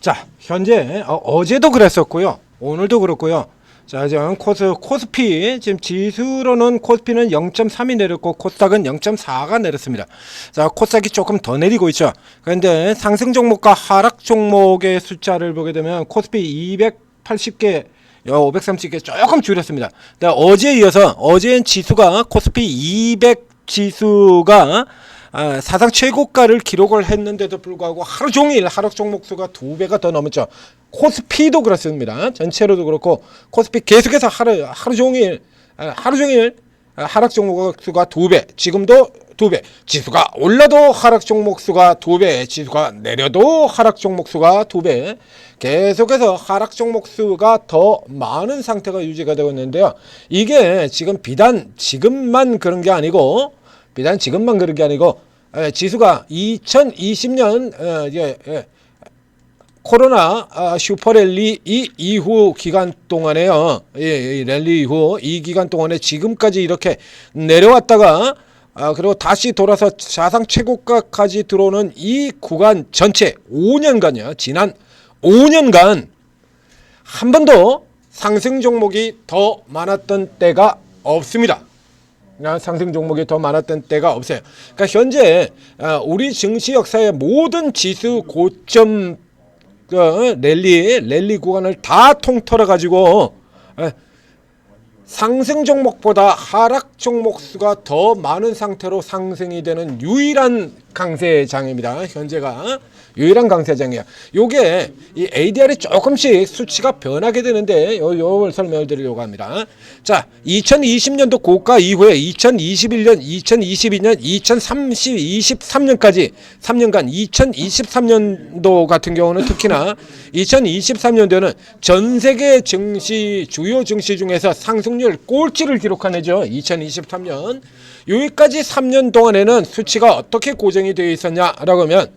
자, 현재 어제도 그랬었고요. 오늘도 그렇고요. 자, 지금 코스피 지금 지수로는 코스피는 0.3이 내렸고 코스닥은 0.4가 내렸습니다. 자, 코스닥이 조금 더 내리고 있죠. 그런데 상승 종목과 하락 종목의 숫자를 보게 되면 코스피 280개 530개 조금 줄였습니다. 어제에 이어서 어제는 지수가 코스피 200 지수가 사상 최고가를 기록을 했는데도 불구하고 하루 종일 하락 종목 수가 2배가 더 넘었죠. 코스피도 그렇습니다. 전체로도 그렇고 코스피 계속해서 하루 종일 하락 종목 수가 2배, 지금도 2배, 지수가 올라도 하락 종목 수가 2배, 지수가 내려도 하락 종목 수가 2배, 계속해서 하락 종목 수가 더 많은 상태가 유지가 되고 있는데요. 이게 지금 비단 지금만 그런 게 아니고 지수가 2020년 코로나 슈퍼랠리 이후 기간 동안에요. 이 랠리 이후 이 기간 동안에 지금까지 이렇게 내려왔다가 그리고 다시 돌아서 사상 최고가까지 들어오는 이 구간 전체 5년간이요. 지난 5년간 한 번도 상승 종목이 더 많았던 때가 없습니다. 상승 종목이 더 많았던 때가 없어요. 그러니까 현재 우리 증시 역사의 모든 지수 고점 랠리 구간을 다 통틀어 가지고 상승 종목보다 하락 종목 수가 더 많은 상태로 상승이 되는 유일한 강세장입니다. 현재가 유일한 강세장이야. 요게 이 ADR이 조금씩 수치가 변하게 되는데 요걸 설명을 드리려고 합니다. 자, 2020년도 고가 이후에 2021년, 2022년, 2023년까지 3년간 2023년도 같은 경우는 특히나 2023년도에는 전 세계 증시 주요 증시 중에서 상승률 꼴찌를 기록한 해죠. 2023년. 여기까지 3년 동안에는 수치가 어떻게 고정이 되어 있었냐라고 하면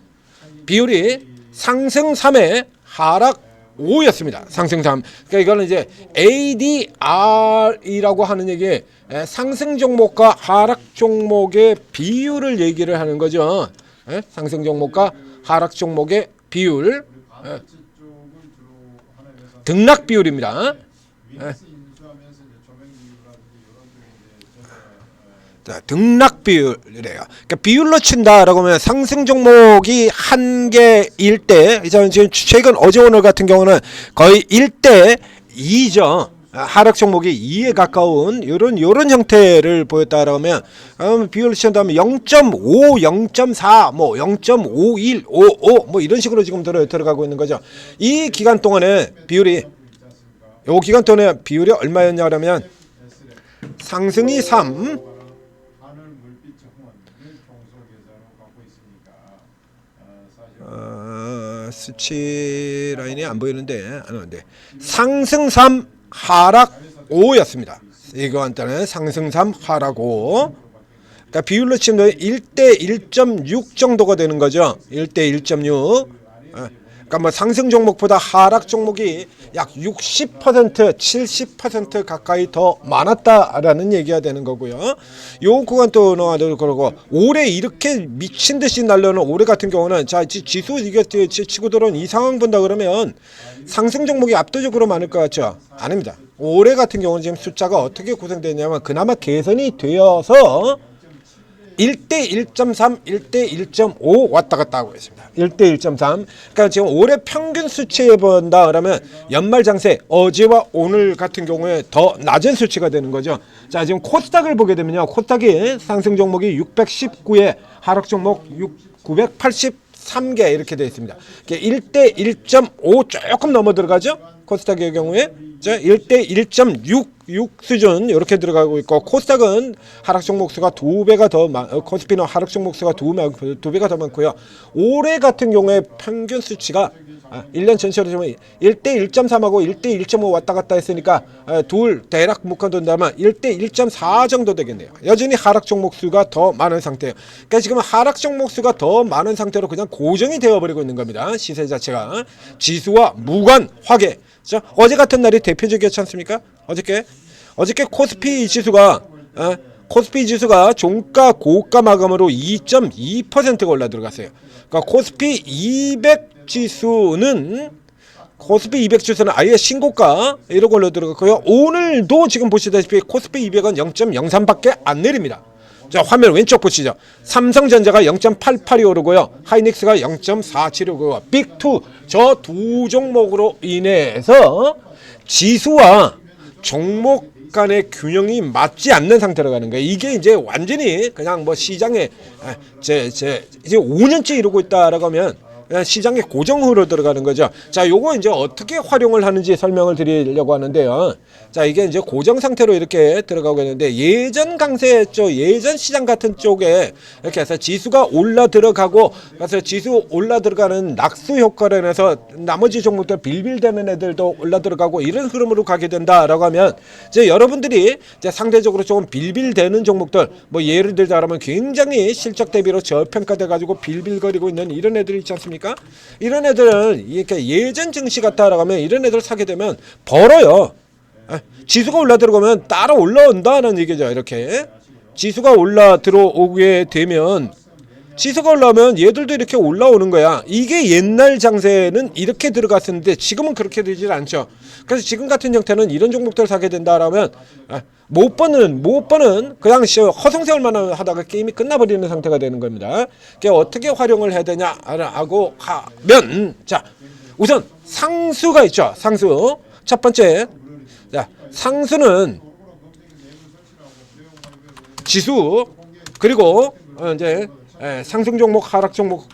비율이 상승 3에 하락 5였습니다. 상승 3. 그러니까 이거는 이제 ADR이라고 하는 얘기, 상승 종목과 하락 종목의 비율을 얘기를 하는 거죠. 상승 종목과 하락 종목의 비율, 등락 비율입니다. 자, 등락 비율이래요. 그러니까 비율로 친다라고 하면 상승 종목이 한 개일 때, 지금 최근 어제 오늘 같은 경우는 거의 1대 2죠. 하락 종목이 2에 가까운 요런 형태를 보였다라고 하면 비율로 친다면 0.5, 0.4, 뭐 0.51, 55 뭐 이런 식으로 지금 들어가고 있는 거죠. 이 기간 동안에 비율이 요 기간 동안에 비율이 얼마였냐면 상승이 3, 수치 라인이 안 보이는데 상승 3 하락 5였습니다. 이거 한때는 상승 3 하락 5. 그러니까 비율로 치면 1대 1.6 정도가 되는 거죠. 1대 1.6. 그러니까 뭐 상승 종목보다 하락 종목이 약 60%, 70% 가까이 더 많았다라는 얘기가 되는 거고요. 요 구간 또 그러고 올해 이렇게 미친 듯이 날려는 올해 같은 경우는 자 지수 이게 치고 들어온 이 상황 본다 그러면 상승 종목이 압도적으로 많을 것 같죠? 아닙니다. 올해 같은 경우는 지금 숫자가 어떻게 구성되냐면 그나마 개선이 되어서 1대 1.3, 1대 1.5 왔다 갔다 하고 있습니다. 1대 1.3. 그러니까 지금 올해 평균 수치에 본다 그러면 연말 장세 어제와 오늘 같은 경우에 더 낮은 수치가 되는 거죠. 자, 지금 코스닥을 보게 되면요. 코스닥이 상승 종목이 619에 하락 종목 983개 이렇게 되어 있습니다. 1대 1.5 조금 넘어 들어가죠. 코스닥의 경우에 1대 1.6 수준 이렇게 들어가고 있고 코스닥은 하락 종목 수가 2배가 더 코스피는 하락 종목 수가 2배가 더 많고요. 올해 같은 경우에 평균 수치가 1년 전체로 보면 1대 1.3하고 1대 1.5 왔다 갔다 했으니까 둘 대략 묶어둔다면 1대 1.4 정도 되겠네요. 여전히 하락 종목 수가 더 많은 상태예요. 그러니까 지금 하락 종목 수가 더 많은 상태로 그냥 고정이 되어버리고 있는 겁니다. 시세 자체가 지수와 무관하게. 어제 같은 날이 대표적이었지 않습니까? 어저께 코스피 지수가 종가 고가 마감으로 2.2%가 올라 들어갔어요. 그러니까 코스피 200 지수는 코스피 200 지수는 아예 신고가 이런 걸로 들어갔고요. 오늘도 지금 보시다시피 코스피 200은 0.03밖에 안 내립니다. 자, 화면 왼쪽 보시죠. 삼성전자가 0.88이 오르고요. 하이닉스가 0.47이 오르고요. 빅2 저 두 종목으로 인해서 지수와 종목 간의 균형이 맞지 않는 상태로 가는 거예요. 이게 이제 완전히 그냥 뭐 시장에 이제 5년째 이러고 있다라고 하면 그냥 시장에 고정으로 들어가는 거죠. 자, 요거 이제 어떻게 활용을 하는지 설명을 드리려고 하는데요. 자, 이게 이제 고정 상태로 이렇게 들어가고 있는데 예전 강세였죠. 예전 시장 같은 쪽에 이렇게 해서 지수가 올라 들어가고 그래서 지수 올라 들어가는 낙수 효과로 인해서 나머지 종목들 빌빌대는 애들도 올라 들어가고 이런 흐름으로 가게 된다라고 하면 이제 여러분들이 이제 상대적으로 조금 빌빌대는 종목들 뭐 예를 들자면 굉장히 실적 대비로 저평가돼 가지고 빌빌거리고 있는 이런 애들이 있지 않습니까? 이런 애들은 이렇게 예전 증시 같다라고 하면 이런 애들 사게 되면 벌어요. 지수가 올라 들어가면 따라 올라온다는 얘기죠. 이렇게 지수가 올라 들어오게 되면 지수가 올라오면 얘들도 이렇게 올라오는 거야. 이게 옛날 장세는 이렇게 들어갔었는데 지금은 그렇게 되질 않죠. 그래서 지금 같은 형태는 이런 종목들 사게 된다라면 못 버는 그냥 허송세월만 하다가 게임이 끝나버리는 상태가 되는 겁니다. 그게 어떻게 활용을 해야 되냐라고 하면 자, 우선 상수가 있죠. 상수 첫 번째, 자, 상수는 지수 그리고 이제 상승 종목, 하락 종목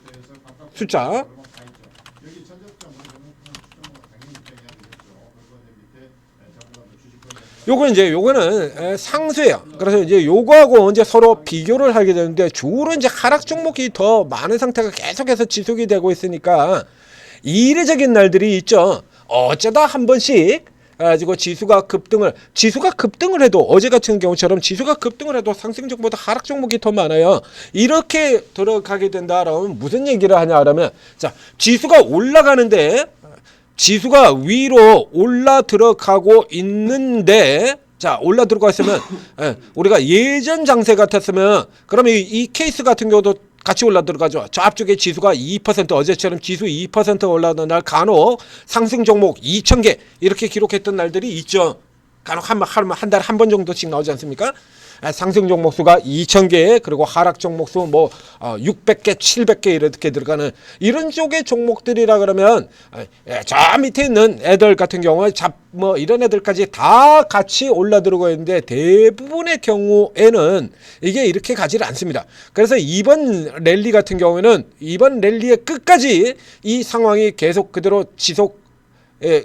숫자. 요거는 상수예요. 그래서 이제 요거하고 이제 서로 비교를 하게 되는데 주로 이제 하락 종목이 더 많은 상태가 계속해서 지속이 되고 있으니까 이례적인 날들이 있죠. 어쩌다 한 번씩 가지고 지수가 급등을 해도 어제 같은 경우처럼 지수가 급등을 해도 상승 종목보다 하락 종목이 더 많아요. 이렇게 들어가게 된다라면 무슨 얘기를 하냐라면 자, 지수가 올라가는데 지수가 위로 올라 들어가고 있는데 자, 올라 들어가 있으면 우리가 예전 장세 같았으면 그러면 이 케이스 같은 경우도 같이 올라 들어가죠. 저 앞쪽에 지수가 2% 어제처럼 지수 2% 올라가는 날 간혹 상승 종목 2,000개 이렇게 기록했던 날들이 있죠. 간혹 한 달에 한 번 정도씩 나오지 않습니까? 상승 종목 수가 2,000개 그리고 하락 종목 수 뭐 600개, 700개 이렇게 들어가는 이런 쪽의 종목들이라 그러면 저 밑에 있는 애들 같은 경우에 뭐 이런 애들까지 다 같이 올라 들어가 있는데 대부분의 경우에는 이게 이렇게 가지를 않습니다. 그래서 이번 랠리 같은 경우에는 이번 랠리의 끝까지 이 상황이 계속 그대로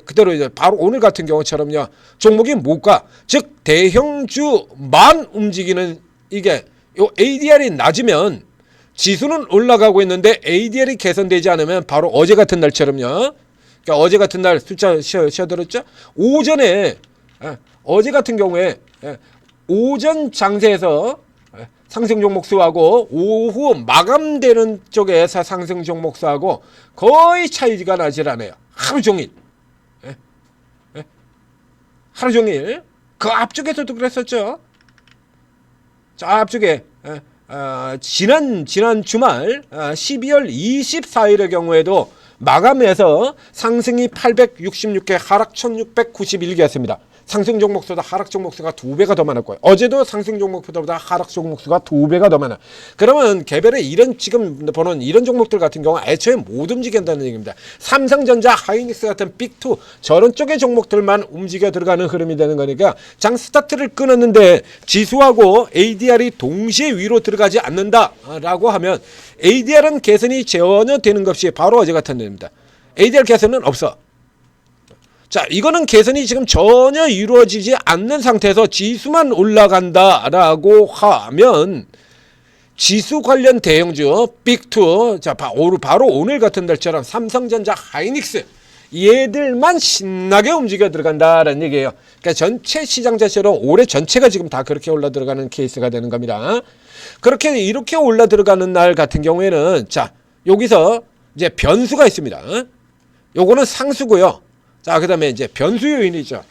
그대로 이제 바로 오늘 같은 경우처럼요. 종목이 뭐가 즉 대형주만 움직이는 이게 요 ADR이 낮으면 지수는 올라가고 있는데 ADR이 개선되지 않으면 바로 어제 같은 날처럼요. 그러니까 어제 같은 날 숫자 쉬어들었죠. 오전에 어제 같은 경우에 오전 장세에서 상승 종목 수하고 오후 마감되는 쪽에서 상승 종목 수하고 거의 차이가 나질 않아요. 하루 종일 그 앞쪽에서도 그랬었죠. 저 앞쪽에 지난 주말 12월 24일의 경우에도 마감해서 상승이 866개 하락 1691개였습니다. 상승 종목수보다 하락 종목수가 2배가 더 많았고요. 어제도 상승 종목보다 하락 종목수가 2배가 더 많아. 그러면 개별의 이런 지금 보는 이런 종목들 같은 경우 애초에 못 움직인다는 얘기입니다. 삼성전자, 하이닉스 같은 빅2 저런 쪽의 종목들만 움직여 들어가는 흐름이 되는 거니까 장 스타트를 끊었는데 지수하고 ADR이 동시에 위로 들어가지 않는다라고 하면 ADR은 개선이 전혀 되는 것이 바로 어제 같은 일입니다. ADR 개선은 없어. 자, 이거는 개선이 지금 전혀 이루어지지 않는 상태에서 지수만 올라간다라고 하면 지수 관련 대형주 빅2 자 바로 오늘 같은 날처럼 삼성전자, 하이닉스 얘들만 신나게 움직여 들어간다라는 얘기예요. 그러니까 전체 시장 자체로 올해 전체가 지금 다 그렇게 올라 들어가는 케이스가 되는 겁니다. 그렇게 이렇게 올라 들어가는 날 같은 경우에는 자 여기서 이제 변수가 있습니다. 요거는 상수고요. 자, 그 다음에 이제 변수 요인이죠.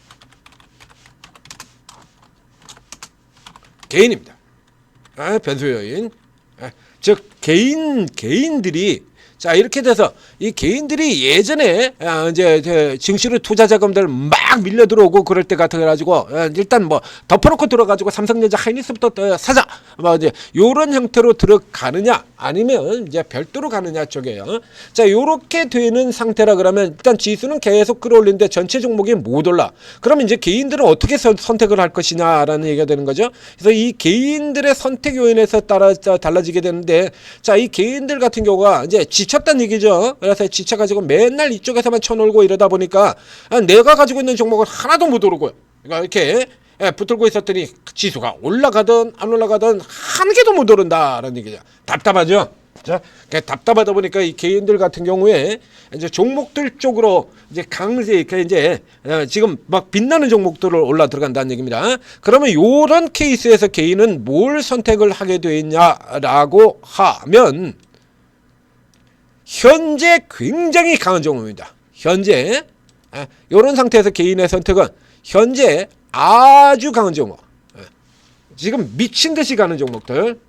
개인입니다. 변수 요인. 즉, 개인들이 자, 이렇게 돼서 이 개인들이 예전에 이제 증시로 투자 자금들 막 밀려 들어오고 그럴 때 같아 가지고 일단 뭐 덮어놓고 들어가지고 삼성전자 하이닉스부터 사자 뭐 이제 요런 형태로 들어가느냐 아니면 이제 별도로 가느냐 쪽이에요. 자, 요렇게 되는 상태라 그러면 일단 지수는 계속 끌어올리는데 전체 종목이 못 올라. 그러면 이제 개인들은 어떻게 선택을 할 것이냐라는 얘기가 되는 거죠. 그래서 이 개인들의 선택 요인에서 따라 달라지게 되는데, 자, 이 개인들 같은 경우가 이제 지쳤다는 얘기죠. 그래서 지쳐가지고 맨날 이쪽에서만 쳐놀고 이러다 보니까 내가 가지고 있는 종목은 하나도 못 오르고요. 그러니까 이렇게 붙들고 있었더니 지수가 올라가든 안 올라가든 한 개도 못 오른다라는 얘기죠. 답답하죠. 자, 답답하다 보니까 이 개인들 같은 경우에 이제 종목들 쪽으로 이제 강세 이제 지금 막 빛나는 종목들을 올라 들어간다는 얘기입니다. 그러면 요런 케이스에서 개인은 뭘 선택을 하게 되냐라고 하면 현재 굉장히 강한 종목입니다. 현재 이런 상태에서 개인의 선택은 현재 아주 강한 종목, 지금 미친 듯이 가는 종목들.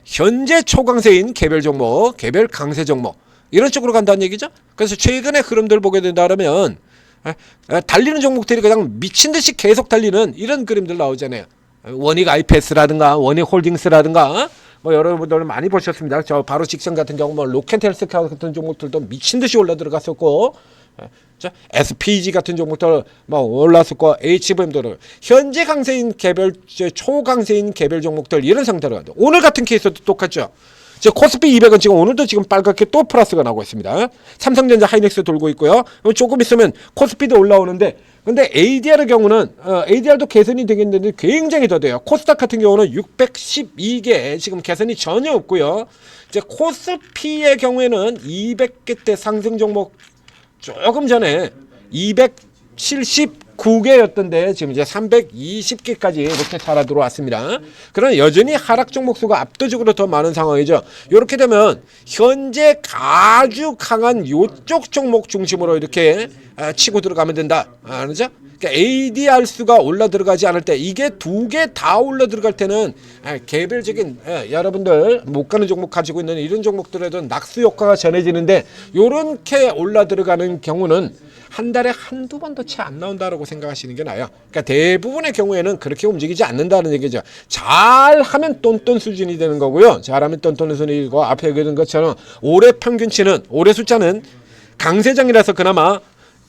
현재 초강세인 개별 종목, 개별 강세 종목 이런 쪽으로 간다는 얘기죠. 그래서 최근의 흐름들 보게 된다면 달리는 종목들이 그냥 미친 듯이 계속 달리는 이런 그림들 나오잖아요. 원익 IPS라든가 원익 홀딩스라든가 뭐 여러분들 많이 보셨습니다. 저 바로 직전 같은 경우 뭐 로켓헬스케어 같은 종목들도 미친 듯이 올라 들어갔었고, SPG 같은 종목들 뭐 올랐었고, HVM도 현재 강세인 개별 초강세인 개별 종목들 이런 상태로 가죠. 오늘 같은 케이스도 똑같죠. 코스피 200은 지금 오늘도 지금 빨갛게 또 플러스가 나오고 있습니다. 삼성전자 하이닉스 돌고 있고요. 조금 있으면 코스피도 올라오는데, 근데 ADR의 경우는 ADR도 개선이 되겠는데 굉장히 더 돼요. 코스닥 같은 경우는 612개 지금 개선이 전혀 없고요. 이제 코스피의 경우에는 200개대 상승 종목 조금 전에 279개였던데 지금 이제 320개까지 이렇게 살아 들어왔습니다. 그러나 여전히 하락 종목 수가 압도적으로 더 많은 상황이죠. 이렇게 되면 현재 아주 강한 요쪽 종목 중심으로 이렇게 치고 들어가면 된다. 그렇죠? 그러니까 ADR 수가 올라 들어가지 않을 때, 이게 두 개 다 올라 들어갈 때는 개별적인 여러분들 못 가는 종목 가지고 있는 이런 종목들에도 낙수 효과가 전해지는데, 요렇게 올라 들어가는 경우는 한 달에 한두 번도 채 안 나온다라고 생각하시는 게 나아요. 그러니까 대부분의 경우에는 그렇게 움직이지 않는다는 얘기죠. 잘하면 똔똔 수준이 되는 거고요. 잘하면 똔똔 수준이고, 앞에 얘기한 것처럼 올해 평균치는, 올해 숫자는 강세장이라서 그나마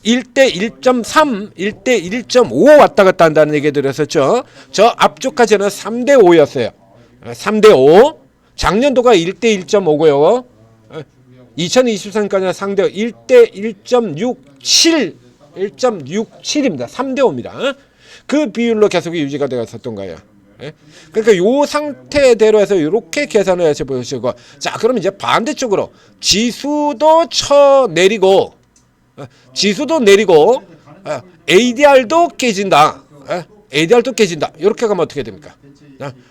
1대 1.3, 1대 1.5 왔다 갔다 한다는 얘기 드렸었죠. 저 앞쪽까지는 3대 5였어요. 3대 5. 작년도가 1대 1.5고요. 2023년까지는 상대 1대 1.67, 1.67입니다. 3대 5입니다. 그 비율로 계속 유지가 되었었던 거예요. 그러니까 요 상태대로 해서 이렇게 계산을 해서 보시고, 자, 그럼 이제 반대쪽으로 지수도 내리고 ADR도 깨진다. ADR도 깨진다. 이렇게 가면 어떻게 됩니까?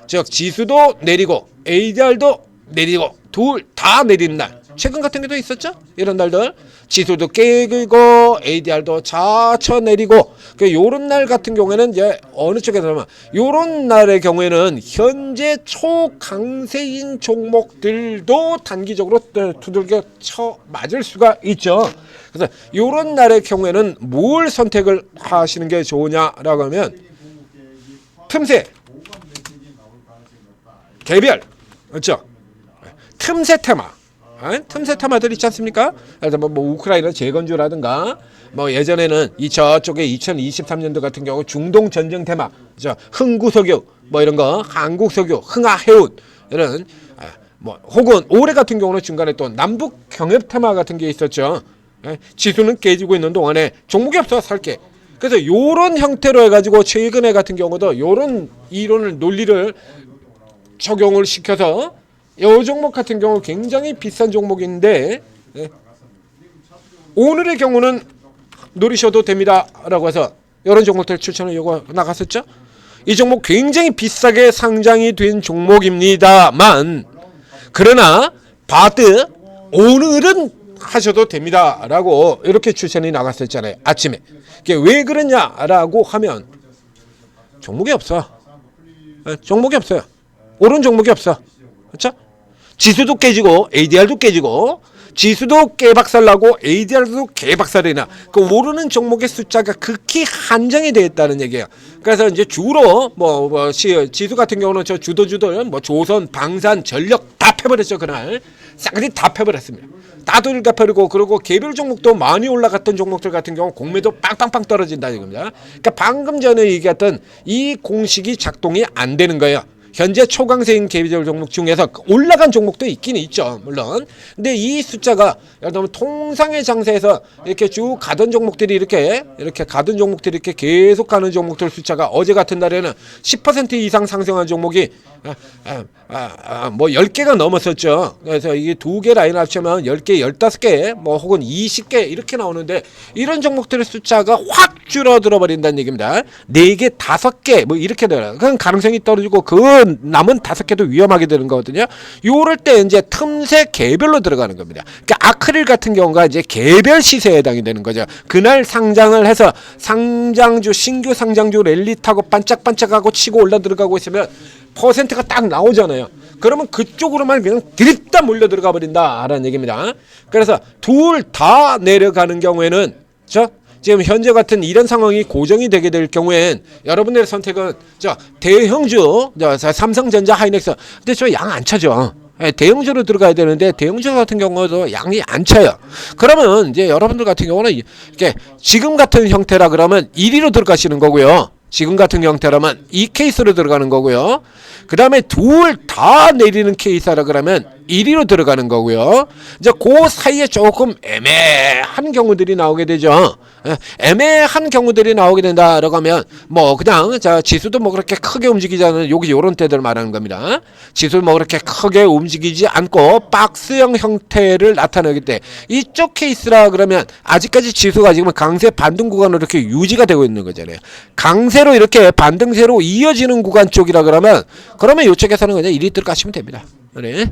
즉 지수도 내리고 ADR도 내리고 둘 다 내리는 날, 최근 같은 게도 있었죠. 이런 날들 지수도 깨고 ADR도 자쳐 내리고, 요런 날 같은 경우에는 이제 어느 쪽에 들어가면, 요런 날의 경우에는 현재 초강세인 종목들도 단기적으로 두들겨 쳐 맞을 수가 있죠. 그래서 요런 날의 경우에는 뭘 선택을 하시는 게 좋으냐라고 하면, 틈새, 개별, 그렇죠? 틈새 테마, 틈새 테마들 있지 않습니까? 뭐 우크라이나 재건주라든가, 뭐 예전에는 저쪽에 2023년도 같은 경우 중동 전쟁 테마, 그렇죠? 흥구석유, 뭐 이런 거, 한국석유, 흥하해운 이런, 뭐 혹은 올해 같은 경우는 중간에 또 남북 경협 테마 같은 게 있었죠. 지수는 깨지고 있는 동안에 종목이 없어 살게. 그래서 요런 형태로 해가지고 최근에 같은 경우도 요런 이론을, 논리를 적용을 시켜서 요 종목 같은 경우 굉장히 비싼 종목인데, 오늘의 경우는 노리셔도 됩니다 라고 해서 이런 종목들 추천을 요거 나갔었죠. 이 종목 굉장히 비싸게 상장이 된 종목입니다만, 그러나 바드 오늘은 하셔도 됩니다 라고 이렇게 추천이 나갔었잖아요, 아침에. 이게 왜 그러냐라고 하면 종목이 없어. 종목이 없어요. 오른 종목이 없어. 그렇죠? 지수도 깨지고 ADR도 깨지고 지수도 깨박살나고 ADR도 개박살이나 그 오르는 종목의 숫자가 극히 한정이 되어 있다는 얘기예요. 그래서 이제 주로 지수 같은 경우는 저 주도주들 뭐 조선, 방산, 전력 다 패버렸죠. 그날 싹이 다 패버렸습니다. 따돌 갚아버리고 그리고 개별 종목도 많이 올라갔던 종목들 같은 경우 공매도 빵빵빵 떨어진다 이겁니다. 그러니까 방금 전에 얘기했던 이 공식이 작동이 안 되는 거예요. 현재 초강세인 개별 종목 중에서 올라간 종목도 있긴 있죠, 물론. 근데 이 숫자가 여러분 통상의 장세에서 이렇게 쭉 가던 종목들이 이렇게 가던 종목들이 이렇게 계속 가는 종목들 숫자가 어제 같은 날에는 10% 이상 상승한 종목이 뭐 10개가 넘었었죠. 그래서 이게 두 개 라인 합치면 10개, 15개, 뭐 혹은 20개 이렇게 나오는데 이런 종목들의 숫자가 확 줄어들어 버린다는 얘기입니다. 4개, 5개 뭐 이렇게 되요. 그건 가능성이 떨어지고 그 남은 5개도 위험하게 되는 거거든요. 요럴 때 이제 틈새 개별로 들어가는 겁니다. 그러니까 아크릴 같은 경우가 이제 개별 시세에 해당이 되는 거죠. 그날 상장을 해서 상장주, 신규 상장주 랠리 타고 반짝반짝하고 치고 올라 들어가고 있으면 퍼센트가 딱 나오잖아요. 그러면 그쪽으로만 그냥 드립다 몰려 들어가 버린다라는 얘기입니다. 그래서 둘 다 내려가는 경우에는 지금 현재 같은 이런 상황이 고정이 되게 될 경우엔 여러분들의 선택은 대형주, 삼성전자, 하이닉스. 근데 저 양 안 차죠. 대형주로 들어가야 되는데 대형주 같은 경우도 양이 안 차요. 그러면 이제 여러분들 같은 경우는 이렇게 지금 같은 형태라 그러면 1위로 들어가시는 거고요. 지금 같은 형태라면 이 케이스로 들어가는 거고요. 그 다음에 둘 다 내리는 케이스라 그러면 1위로 들어가는 거고요. 이제 그 사이에 조금 애매한 경우들이 나오게 되죠. 애매한 경우들이 나오게 된다라고 하면 뭐 그냥 지수도 뭐 그렇게 크게 움직이지 않는 여기 요런 때들 말하는 겁니다. 지수를 뭐 그렇게 크게 움직이지 않고 박스형 형태를 나타내기 때 이쪽 케이스라 그러면 아직까지 지수가 지금 강세 반등 구간으로 이렇게 유지가 되고 있는 거잖아요. 강세로 이렇게 반등세로 이어지는 구간 쪽이라 그러면 이쪽에서는 그냥 1위 들어가시면 됩니다. 네.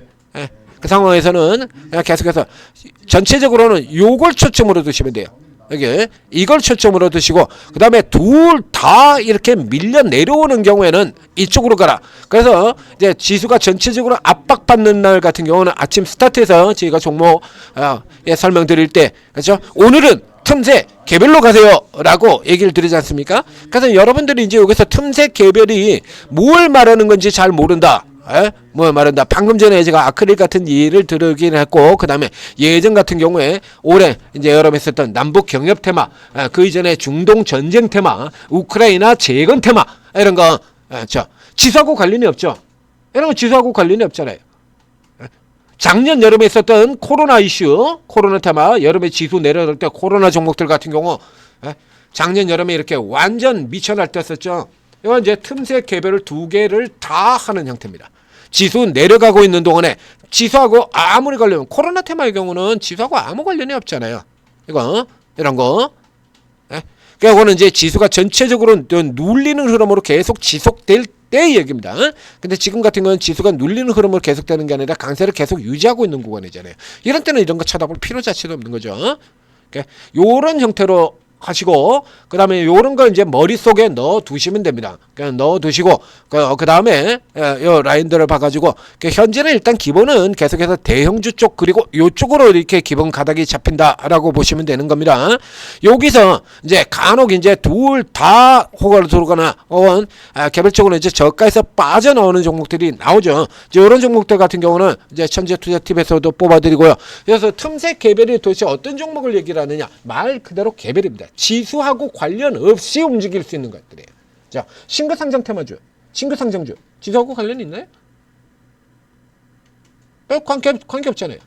그 상황에서는 계속해서 전체적으로는 요걸 초점으로 두시면 돼요. 여기 이걸 초점으로 두시고 그 다음에 둘 다 이렇게 밀려 내려오는 경우에는 이쪽으로 가라. 그래서 이제 지수가 전체적으로 압박받는 날 같은 경우는 아침 스타트에서 저희가 종목 설명드릴 때 그렇죠? 오늘은 틈새 개별로 가세요라고 얘기를 드리지 않습니까? 그래서 여러분들이 이제 여기서 틈새 개별이 뭘 말하는 건지 잘 모른다. 뭐 말한다. 방금 전에 제가 아크릴 같은 예를 들으긴 했고, 그 다음에 예전 같은 경우에 올해 이제 여러분 했었던 남북 경협 테마, 그 이전에 중동 전쟁 테마, 우크라이나 재건 테마 이런 거, 지수하고 관련이 없죠. 이런 거 지수하고 관련이 없잖아요. 작년 여름에 있었던 코로나 이슈, 코로나 테마, 여름에 지수 내려올 때 코로나 종목들 같은 경우, 작년 여름에 이렇게 완전 미쳐 날뛰었었죠. 이건 이제 틈새 개별을 2개를 다 하는 형태입니다. 지수 내려가고 있는 동안에 지수하고 아무리 관련, 코로나 테마의 경우는 지수하고 아무 관련이 없잖아요. 이런 거. 그거는 이제 지수가 전체적으로 눌리는 흐름으로 계속 지속될 때 얘기입니다. 근데 지금 같은 건 지수가 눌리는 흐름으로 계속되는 게 아니라 강세를 계속 유지하고 있는 구간이잖아요. 이런 때는 이런 거 쳐다볼 필요 자체도 없는 거죠. 요런 형태로 하시고 그 다음에 요런 걸 이제 머릿속에 넣어 두시면 됩니다. 그냥 넣어 두시고 그 다음에 요 라인들을 봐가지고 현재는 일단 기본은 계속해서 대형주 쪽 그리고 요쪽으로 이렇게 기본 가닥이 잡힌다라고 보시면 되는 겁니다. 여기서 이제 간혹 이제 둘 다 호가로 들어가나 혹은 개별적으로 이제 저가에서 빠져나오는 종목들이 나오죠. 이제 이런 종목들 같은 경우는 이제 천재 투자 팁에서도 뽑아드리고요. 그래서 틈새 개별이 도대체 어떤 종목을 얘기를 하느냐 말 그대로 개별입니다. 지수하고 관련 없이 움직일 수 있는 것들이에요. 자, 신규상장 테마주, 신규상장주, 지수하고 관련이 있나요? 관계 없잖아요.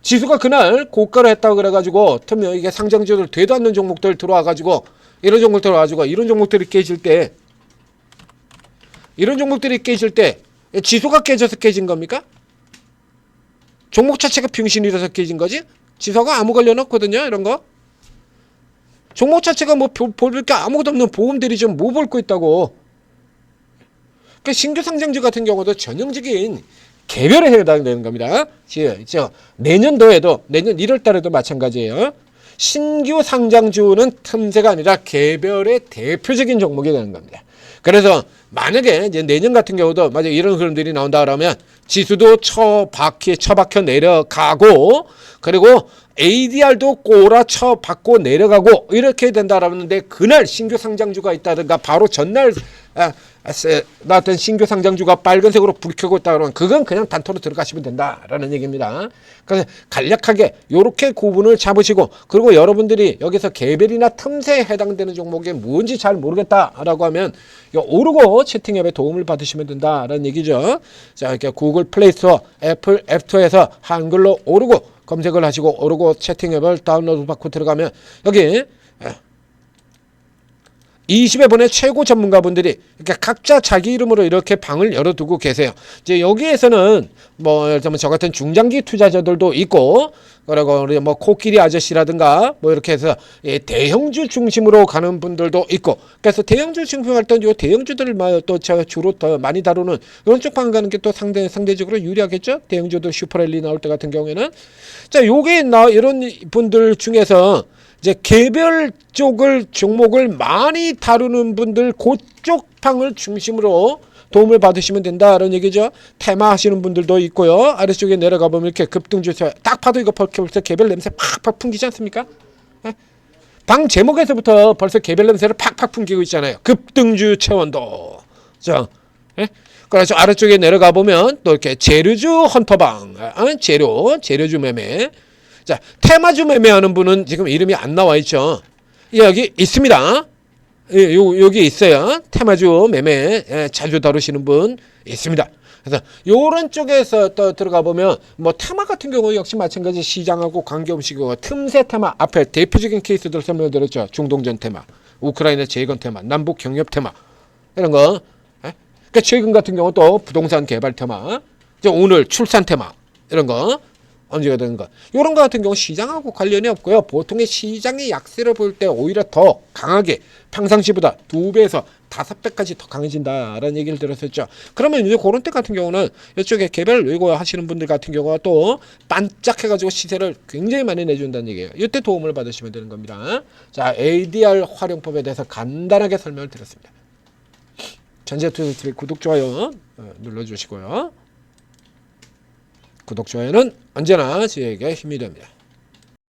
지수가 그날 고가를 했다고 그래가지고 이게 상장주들 되도 않는 종목들 들어와가지고 이런 종목들 들어와가지고 이런 종목들이 깨질 때 지수가 깨져서 깨진 겁니까? 종목 자체가 병신이라서 깨진 거지? 지수하고 아무 관련 없거든요. 이런 거. 종목 자체가 뭐 볼 게 아무것도 없는 보험들이 좀 뭐 볼 거 있다고. 그러니까 신규 상장주 같은 경우도 전형적인 개별에 해당되는 겁니다. 내년도에도 내년 1월 달에도 마찬가지예요. 신규 상장주는 틈새가 아니라 개별의 대표적인 종목이 되는 겁니다. 그래서 만약에 이제 내년 같은 경우도 맞아 이런 흐름들이 나온다 그러면 지수도 처박혀 내려가고 그리고 ADR도 꼬라 쳐박고 내려가고 이렇게 된다라는데 그날 신규 상장주가 있다든가 바로 전날 나왔던 신규 상장주가 빨간색으로 불 켜고 있다 그러면 그건 그냥 단토로 들어가시면 된다라는 얘기입니다. 그래서 간략하게 이렇게 구분을 잡으시고 그리고 여러분들이 여기서 개별이나 틈새에 해당되는 종목이 뭔지 잘 모르겠다라고 하면 오르고 채팅앱에 도움을 받으시면 된다라는 얘기죠. 자, 이렇게 구글 플레이스토어, 애플 앱스토어에서 한글로 오르고 검색을 하시고 오르고 채팅앱을 다운로드 받고 들어가면 여기 20회 번의 최고 전문가분들이 그러니까 각자 자기 이름으로 이렇게 방을 열어두고 계세요. 이제 여기에서는 뭐 예를 들면 저 같은 중장기 투자자들도 있고 그리고 우리 뭐 코끼리 아저씨라든가 뭐 이렇게 해서 대형주 중심으로 가는 분들도 있고 그래서 대형주 중심으로 할 때 요 대형주들을 또 제가 주로 더 많이 다루는 이런 쪽 방 가는 게 또 상대적으로 유리하겠죠. 대형주들 슈퍼랠리 나올 때 같은 경우에는 자 요게 이런 분들 중에서 이제 개별 쪽을 종목을 많이 다루는 분들 그쪽 방을 중심으로 도움을 받으시면 된다라는 얘기죠. 테마 하시는 분들도 있고요. 아래쪽에 내려가 보면 이렇게 급등주세 딱 봐도 이거 벌써 개별 냄새 팍팍 풍기지 않습니까? 방 제목에서부터 벌써 개별 냄새를 팍팍 풍기고 있잖아요. 급등주 채원도. 자, 그래서 아래쪽에 내려가 보면 또 이렇게 재료주 헌터방, 재료주 매매. 자, 테마주 매매하는 분은 지금 이름이 안 나와 있죠. 여기 있습니다. 여기 있어요. 테마주 매매 자주 다루시는 분 있습니다. 그래서 요런 쪽에서 또 들어가 보면 뭐 테마 같은 경우 역시 마찬가지 시장하고 관계없이고 틈새 테마 앞에 대표적인 케이스들 설명드렸죠. 중동전 테마, 우크라이나 재건 테마, 남북 경협 테마 이런 거. 그러니까 최근 같은 경우 또 부동산 개발 테마, 오늘 출산 테마 이런 거. 언제가 되는 거. 이런 거 같은 경우 시장하고 관련이 없고요. 보통의 시장의 약세를 볼 때 오히려 더 강하게 평상시보다 2배에서 5배까지 더 강해진다라는 얘기를 들었었죠. 그러면 이제 그런 때 같은 경우는 이쪽에 개별 외고 하시는 분들 같은 경우가 또 반짝해가지고 시세를 굉장히 많이 내준다는 얘기예요. 이때 도움을 받으시면 되는 겁니다. 자, ADR 활용법에 대해서 간단하게 설명을 드렸습니다. 전재투자TV 구독, 좋아요 눌러주시고요. 구독, 좋아요는 언제나 저에게 힘이 됩니다.